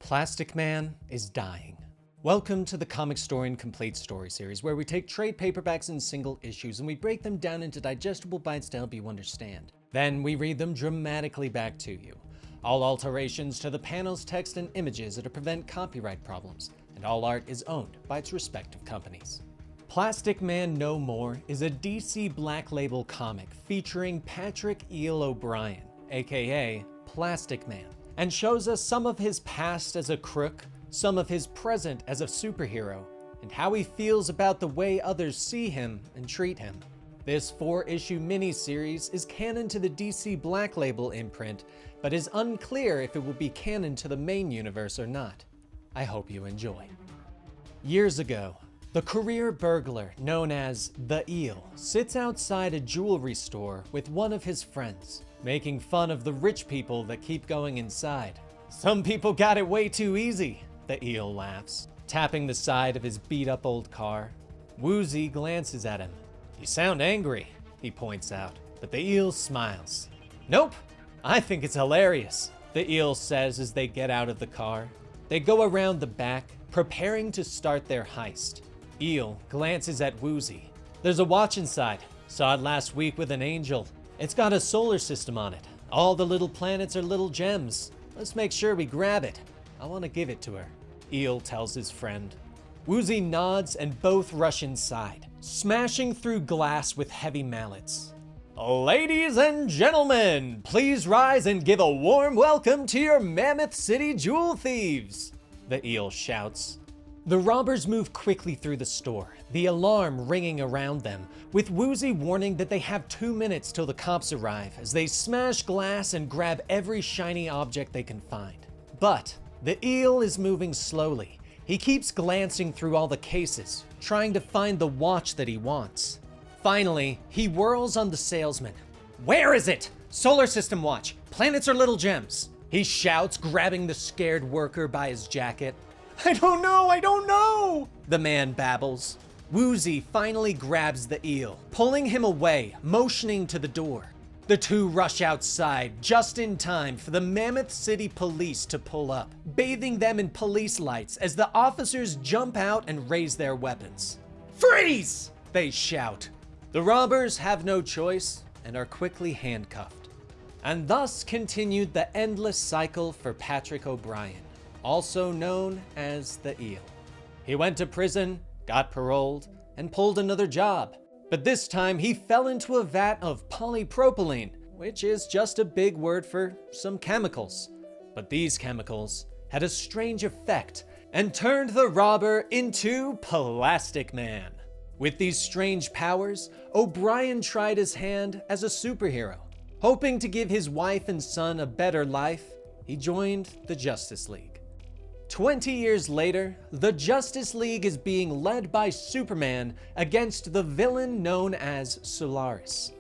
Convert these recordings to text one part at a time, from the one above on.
Plastic Man is dying. Welcome to the Comicstorian Complete Story series, where we take trade paperbacks in single issues and we break them down into digestible bites to help you understand. Then we read them dramatically back to you. All alterations to the panels, text, and images are to prevent copyright problems, and all art is owned by its respective companies. Plastic Man No More is a DC Black Label comic featuring Patrick Eel O'Brien, aka Plastic Man, and shows us some of his past as a crook, some of his present as a superhero, and how he feels about the way others see him and treat him. This 4-issue miniseries is canon to the DC Black Label imprint, but is unclear if it will be canon to the main universe or not. I hope you enjoy. Years ago, the career burglar known as the Eel sits outside a jewelry store with one of his friends, making fun of the rich people that keep going inside. "Some people got it way too easy," the Eel laughs, tapping the side of his beat-up old car. Woozy glances at him. "You sound angry," he points out, but the Eel smiles. "Nope, I think it's hilarious," the Eel says as they get out of the car. They go around the back, preparing to start their heist. Eel glances at Woozy. "There's a watch inside. Saw it last week with an angel. It's got a solar system on it. All the little planets are little gems. Let's make sure we grab it. I want to give it to her," Eel tells his friend. Woozy nods and both rush inside, smashing through glass with heavy mallets. "Ladies and gentlemen, please rise and give a warm welcome to your Mammoth City jewel thieves," the Eel shouts. The robbers move quickly through the store, the alarm ringing around them, with Woozy warning that they have 2 minutes till the cops arrive as they smash glass and grab every shiny object they can find. But the Eel is moving slowly. He keeps glancing through all the cases, trying to find the watch that he wants. Finally, he whirls on the salesman. "Where is it? Solar system watch. Planets are little gems," he shouts, grabbing the scared worker by his jacket. I don't know, the man babbles. Woozy finally grabs the Eel, pulling him away, motioning to the door. The two rush outside just in time for the Mammoth City police to pull up, bathing them in police lights as the officers jump out and raise their weapons. "Freeze!" they shout. The robbers have no choice and are quickly handcuffed. And thus continued the endless cycle for Patrick O'Brien, also known as the Eel. He went to prison, got paroled, and pulled another job. But this time he fell into a vat of polypropylene, which is just a big word for some chemicals. But these chemicals had a strange effect and turned the robber into Plastic Man. With these strange powers, O'Brien tried his hand as a superhero. Hoping to give his wife and son a better life, he joined the Justice League. 20 years later, the Justice League is being led by Superman against the villain known as Solaris.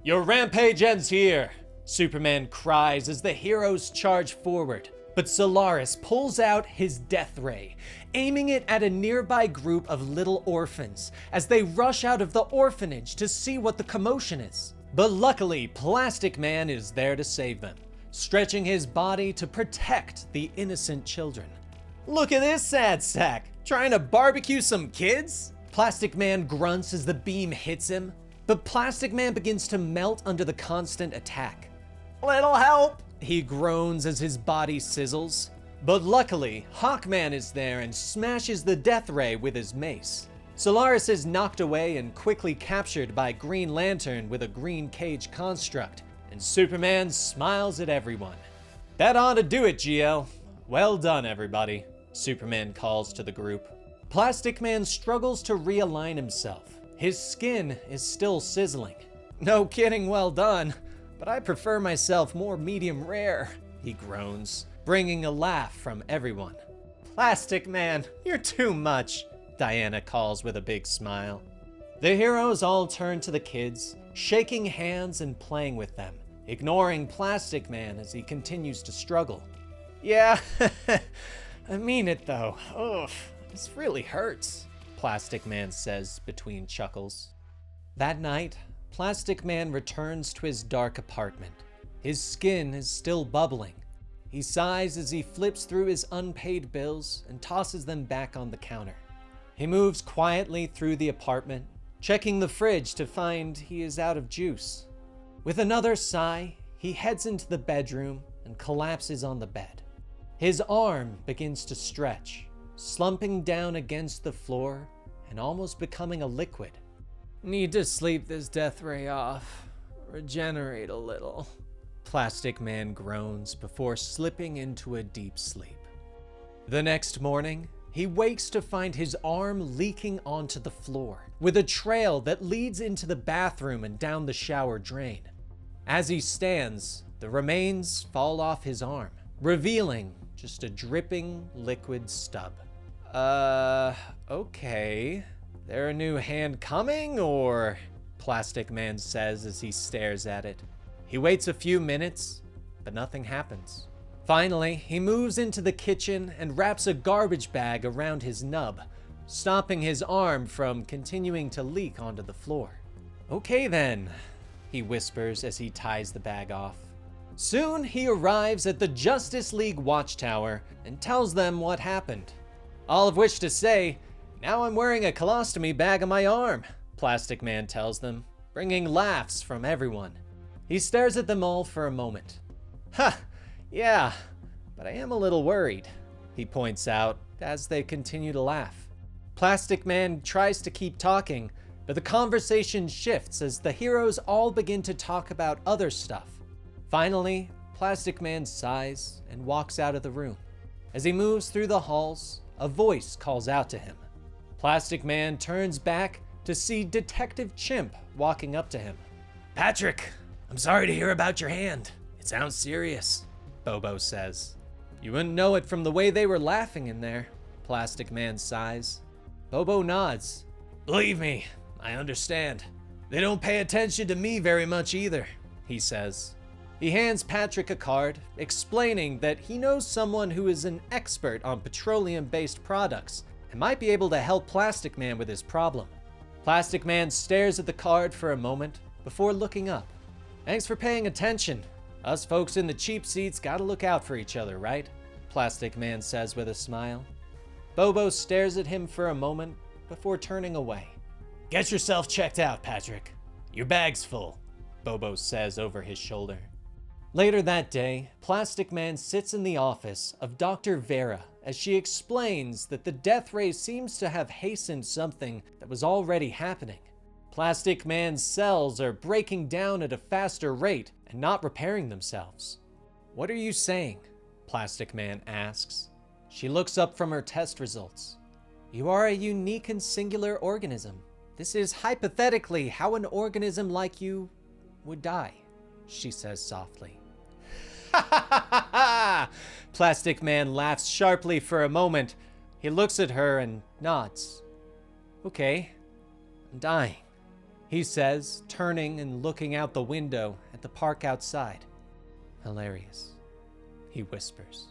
"Your rampage ends here," Superman cries as the heroes charge forward. But Solaris pulls out his death ray, aiming it at a nearby group of little orphans as they rush out of the orphanage to see what the commotion is. But luckily, Plastic Man is there to save them, stretching his body to protect the innocent children. "Look at this sad sack, trying to barbecue some kids?" Plastic Man grunts as the beam hits him, but Plastic Man begins to melt under the constant attack. "Little help," he groans as his body sizzles. But luckily, Hawkman is there and smashes the death ray with his mace. Solaris is knocked away and quickly captured by Green Lantern with a green cage construct, and Superman smiles at everyone. "That ought to do it, GL. Well done, everybody," Superman calls to the group. Plastic Man struggles to realign himself. His skin is still sizzling. "No kidding, well done, but I prefer myself more medium rare," he groans, bringing a laugh from everyone. "Plastic Man, you're too much," Diana calls with a big smile. The heroes all turn to the kids, shaking hands and playing with them, ignoring Plastic Man as he continues to struggle. "Yeah, I mean it though. Ugh, this really hurts," Plastic Man says between chuckles. That night, Plastic Man returns to his dark apartment. His skin is still bubbling. He sighs as he flips through his unpaid bills and tosses them back on the counter. He moves quietly through the apartment, checking the fridge to find he is out of juice. With another sigh, he heads into the bedroom and collapses on the bed. His arm begins to stretch, slumping down against the floor and almost becoming a liquid. Need to sleep this death ray off, regenerate a little. Plastic Man groans before slipping into a deep sleep. The next morning, he wakes to find his arm leaking onto the floor, with a trail that leads into the bathroom and down the shower drain. As he stands, the remains fall off his arm, revealing just a dripping liquid stub. Okay. There a new hand coming, or? Plastic Man says as he stares at it. He waits a few minutes, but nothing happens. Finally, he moves into the kitchen and wraps a garbage bag around his nub, stopping his arm from continuing to leak onto the floor. Okay then, he whispers as he ties the bag off. Soon he arrives at the Justice League watchtower and tells them what happened. All of which to say, now I'm wearing a colostomy bag on my arm, Plastic Man tells them, bringing laughs from everyone. He stares at them all for a moment. Ha! Yeah, but I am a little worried, he points out as they continue to laugh. Plastic Man tries to keep talking, but the conversation shifts as the heroes all begin to talk about other stuff. Finally, Plastic Man sighs and walks out of the room. As he moves through the halls, a voice calls out to him. Plastic Man turns back to see Detective Chimp walking up to him. Patrick, I'm sorry to hear about your hand. It sounds serious, Bobo says. You wouldn't know it from the way they were laughing in there, Plastic Man sighs. Bobo nods. Believe me, I understand. They don't pay attention to me very much either, he says. He hands Patrick a card, explaining that he knows someone who is an expert on petroleum-based products and might be able to help Plastic Man with his problem. Plastic Man stares at the card for a moment before looking up. Thanks for paying attention. Us folks in the cheap seats gotta look out for each other, right? Plastic Man says with a smile. Bobo stares at him for a moment before turning away. Get yourself checked out, Patrick. Your bag's full, Bobo says over his shoulder. Later that day, Plastic Man sits in the office of Dr. Vera as she explains that the death ray seems to have hastened something that was already happening. Plastic Man's cells are breaking down at a faster rate and not repairing themselves. What are you saying? Plastic Man asks. She looks up from her test results. You are a unique and singular organism. This is hypothetically how an organism like you would die, she says softly. Ha ha ha ha ha! Plastic Man laughs sharply for a moment. He looks at her and nods. Okay, I'm dying, he says, turning and looking out the window at the park outside. Hilarious, he whispers.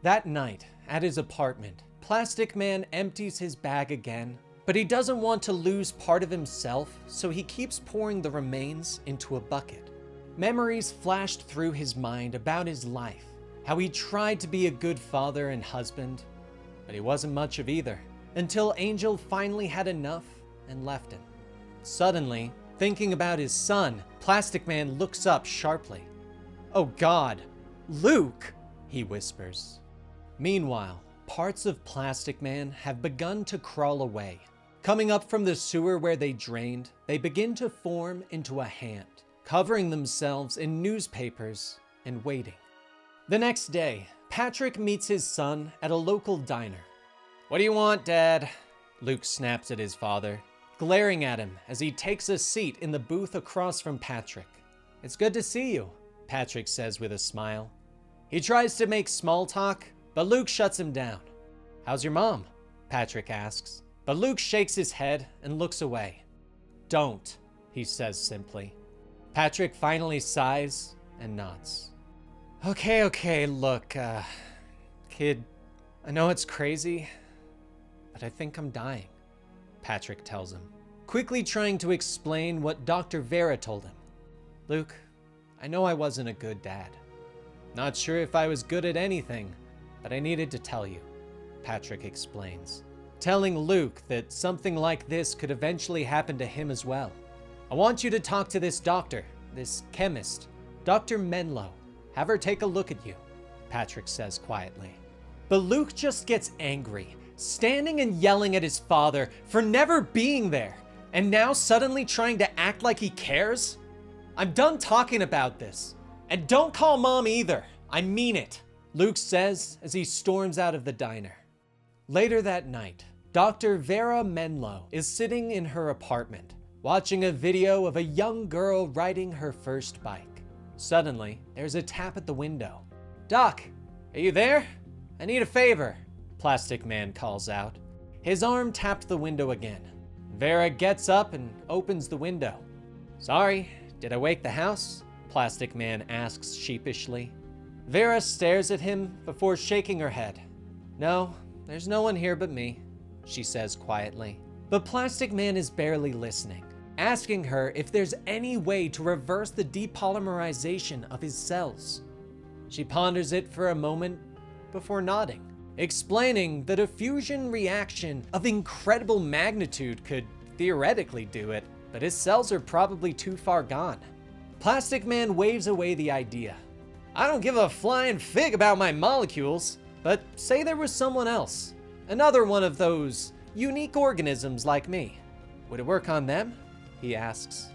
That night, at his apartment, Plastic Man empties his bag again, but he doesn't want to lose part of himself, so he keeps pouring the remains into a bucket. Memories flashed through his mind about his life, how he tried to be a good father and husband, but he wasn't much of either, until Angel finally had enough and left him. Suddenly, thinking about his son, Plastic Man looks up sharply. Oh God, Luke, he whispers. Meanwhile, parts of Plastic Man have begun to crawl away. Coming up from the sewer where they drained, they begin to form into a hand, covering themselves in newspapers and waiting. The next day, Patrick meets his son at a local diner. What do you want, Dad? Luke snaps at his father, glaring at him as he takes a seat in the booth across from Patrick. It's good to see you, Patrick says with a smile. He tries to make small talk, but Luke shuts him down. How's your mom? Patrick asks, but Luke shakes his head and looks away. Don't, he says simply. Patrick finally sighs and nods. Okay, look, kid, I know it's crazy, but I think I'm dying, Patrick tells him, quickly trying to explain what Dr. Vera told him. Luke, I know I wasn't a good dad, Not sure if I was good at anything, but I needed to tell you, Patrick explains, telling Luke that something like this could eventually happen to him as well. I want you to talk to this doctor, this chemist, Dr. Menlo. Have her take a look at you, Patrick says quietly. But Luke just gets angry, standing and yelling at his father for never being there, and now suddenly trying to act like he cares? I'm done talking about this. And don't call Mom either. I mean it, Luke says as he storms out of the diner. Later that night, Dr. Vera Menlo is sitting in her apartment, watching a video of a young girl riding her first bike. Suddenly, there's a tap at the window. Doc, are you there? I need a favor, Plastic Man calls out. His arm tapped the window again. Vera gets up and opens the window. Sorry, did I wake the house? Plastic Man asks sheepishly. Vera stares at him before shaking her head. No, there's no one here but me, she says quietly. But Plastic Man is barely listening, asking her if there's any way to reverse the depolymerization of his cells. She ponders it for a moment before nodding, explaining that a fusion reaction of incredible magnitude could theoretically do it, but his cells are probably too far gone. Plastic Man waves away the idea. I don't give a flying fig about my molecules, but say there was someone else, another one of those unique organisms like me. Would it work on them? He asks.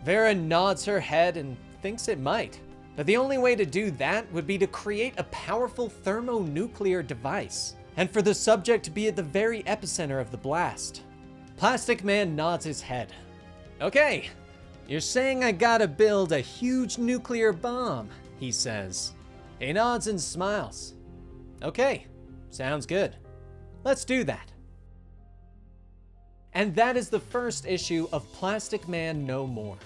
Vera nods her head and thinks it might, but the only way to do that would be to create a powerful thermonuclear device, and for the subject to be at the very epicenter of the blast. Plastic Man nods his head. Okay, you're saying I gotta build a huge nuclear bomb, he says. He nods and smiles. Okay, sounds good. Let's do that. And that is the first issue of Plastic Man No More.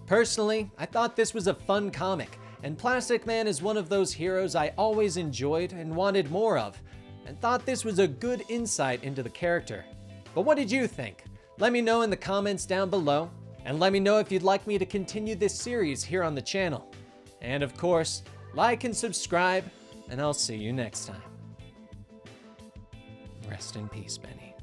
Personally, I thought this was a fun comic, and Plastic Man is one of those heroes I always enjoyed and wanted more of, and thought this was a good insight into the character. But what did you think? Let me know in the comments down below, and let me know if you'd like me to continue this series here on the channel. And of course, like and subscribe, and I'll see you next time. Rest in peace, Benny.